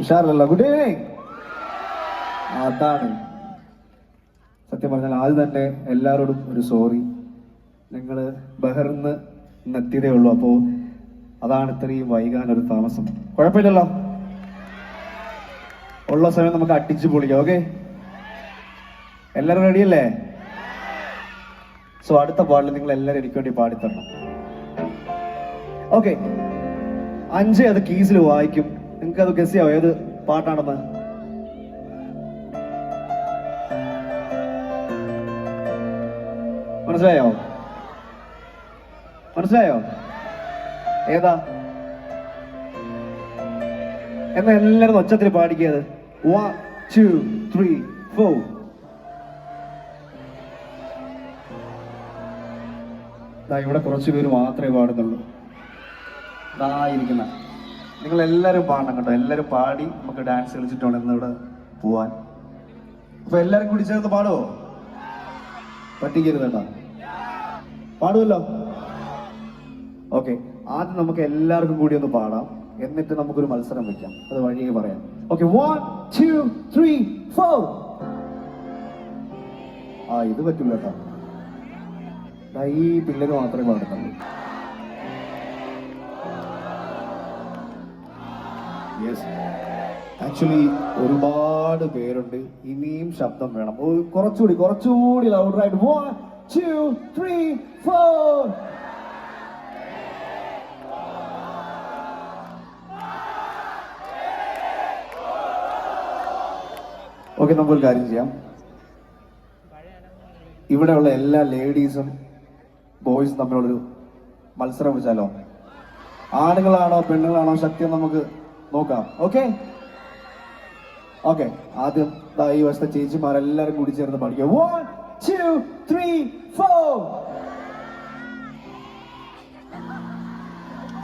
ഉഷാറല്ല. Good evening. അതാണ് സത്യം പറഞ്ഞാൽ ആദ്യം തന്നെ എല്ലാവരോടും ഒരു സോറി. നിങ്ങൾ ബഹറിന്ന് ഇന്ന് എത്തിയതേ ഉള്ളൂ, അപ്പോൾ അതാണ് ഇത്രയും വൈകാനൊരു താമസം. കുഴപ്പമില്ലല്ലോ, ഉള്ള സമയം നമുക്ക് അടിച്ചു പൊളിക്കാം. ഓക്കെ, എല്ലാവരും റെഡിയല്ലേ? സോ അടുത്ത പാട്ടിൽ നിങ്ങൾ എല്ലാവരും എനിക്ക് വേണ്ടി പാടിത്തരണം. ഓക്കെ, 5 അത് കീസിൽ വായിക്കും. നിങ്ങൾക്ക് അത് ഗസ് ചെയ്യാവോ ഏത് പാട്ടാണെന്ന്? മനസ്സിലായോ? മനസ്സിലായോ ഏതാ? എന്നാ എല്ലാവരും ഒച്ചത്തിൽ പാടിക്കത്. 1 2 3 4. ഇവിടെ കുറച്ചു പേര് മാത്രമേ പാടുന്നുള്ളൂ. ഇരിക്കുന്ന നിങ്ങൾ എല്ലാവരും പാടണം കേട്ടോ. എല്ലാവരും പാടി നമുക്ക് ഡാൻസ് കളിച്ചിട്ടാണ് ഇന്നിവിടെ പോവാൻ. അപ്പൊ എല്ലാവരും കൂടി ചേർന്ന് പാടുവോ? പറ്റിക്കരുത് കേട്ടോ, പാടുമല്ലോ. ഓക്കെ, ആദ്യം നമുക്ക് എല്ലാവർക്കും കൂടി ഒന്ന് പാടാം, എന്നിട്ട് നമുക്കൊരു മത്സരം വെക്കാം. അത് വഴിയെ പറയാം. ഓക്കെ, 1 2 3 4. ഇത് പറ്റില്ല കേട്ടോ, ഈ പിള്ളേര് മാത്രമേ പാടുന്നുള്ളൂ. യെസ്, ആക്ച്വലി ഒരുപാട് പേരുണ്ട്, ഇനിയും ശബ്ദം വേണം. കുറച്ചുകൂടി ലൗഡറായിട്ട്. 1 2 3 4. ഓക്കെ, നമുക്കൊരു കാര്യം ചെയ്യാം. ഇവിടെയുള്ള എല്ലാ ലേഡീസും ബോയ്സും തമ്മിലുള്ളൊരു മത്സരം വെച്ചാലോ? ആണുങ്ങളാണോ പെണ്ണുങ്ങളാണോ ശക്തി നമുക്ക് നോക്കാം. ഓക്കെ ഓക്കെ, ആദ്യം ഈ വശത്തെ ചേച്ചിമാരെല്ലാരും കൂടി ചേർന്ന് പാടിക്കുക. 1 2 3 4.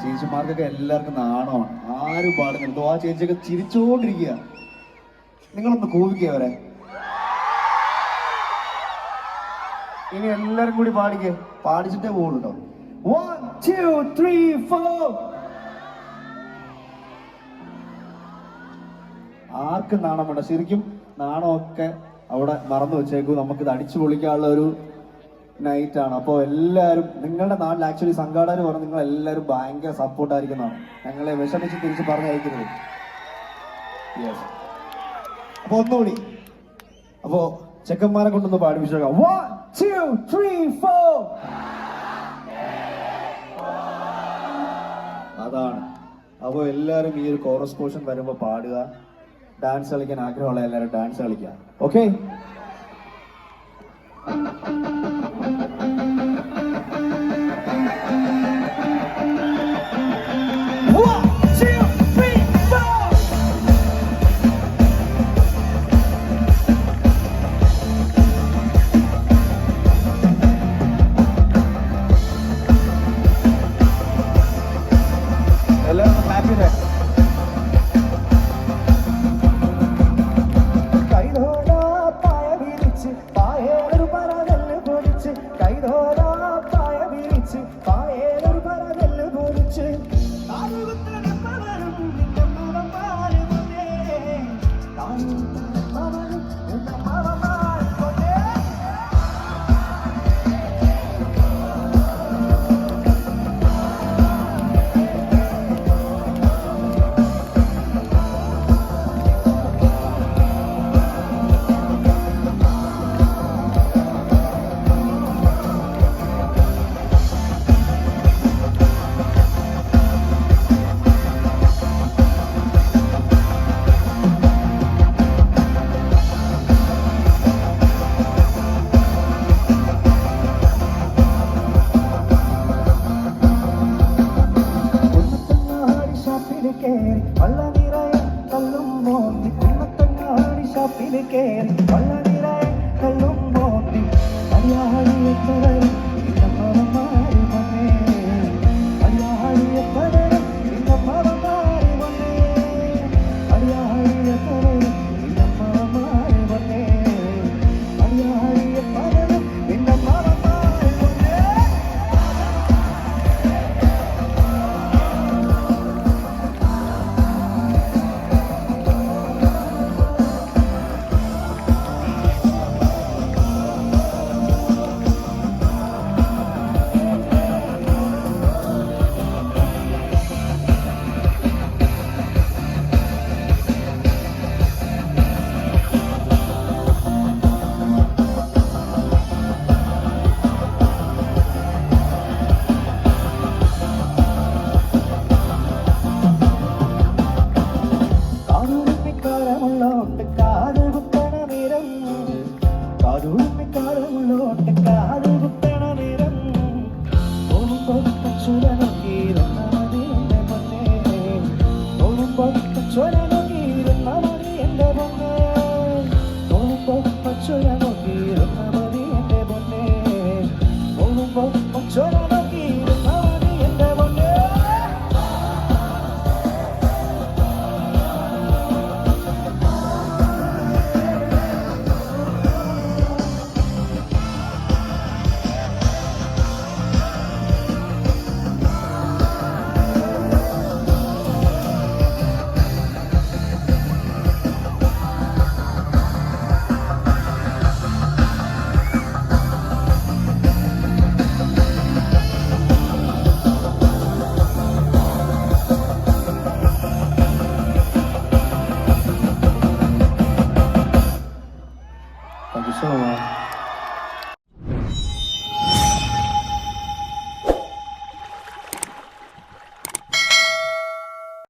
ചേച്ചിമാർക്കൊക്കെ എല്ലാവർക്കും നാണമാണ്, ആരും പാടുന്നുണ്ട്. ആ ചേച്ചിയൊക്കെ ചിരിച്ചോണ്ടിരിക്കുക. നിങ്ങളൊന്ന് കൂവിക്കുക അവരെ. ഇനി എല്ലാരും കൂടി പാടിക്കേ, പാടിച്ചിട്ടേ പോകുള്ളൂ. 1 2 3 4. ആർക്കും നാണം വേണ്ട. ശരിക്കും നാണമൊക്കെ അവിടെ മറന്നു വെച്ചേക്കും. നമുക്കിത് അടിച്ചു പൊളിക്കാനുള്ള ഒരു നൈറ്റ് ആണ്. അപ്പോൾ എല്ലാവരും നിങ്ങളുടെ നാട്ടിൽ ആക്ച്വലി സംഘാടകർ പറഞ്ഞ് നിങ്ങൾ എല്ലാവരും ഭയങ്കര സപ്പോർട്ടായിരിക്കുന്നതാണ്. ഞങ്ങളെ വിഷമിച്ച് തിരിച്ച് പറഞ്ഞയക്കുന്നത്. യെസ്, അപ്പൊ ഒന്നുകൂടി, അപ്പോ ചെക്കന്മാരെ കൊണ്ടൊന്ന് പാടിപ്പിച്ചേക്കാം. 1 2 3 4. അതാണ്. അപ്പൊ എല്ലാരും ഈ ഒരു കോറസ് പോർഷൻ വരുമ്പോ പാടുക. ഡാൻസ് കളിക്കാൻ ആഗ്രഹമുള്ള എല്ലാവരും ഡാൻസ് കളിക്കുക. ഓക്കെ, എല്ലാവരും ഹാപ്പി ഡേ. മച്ചോര നോക്കിയിരുന്ന മതി എന്റെ പൊന്നെ പോകുമ്പോ മച്ചോര നോക്കിയിരുന്ന മതി എന്റെ പൊന്നെ പോകുമ്പോ മച്ചോര നോക്കിയിരുന്ന മതി എന്റെ പൊന്നെ Thank you so much.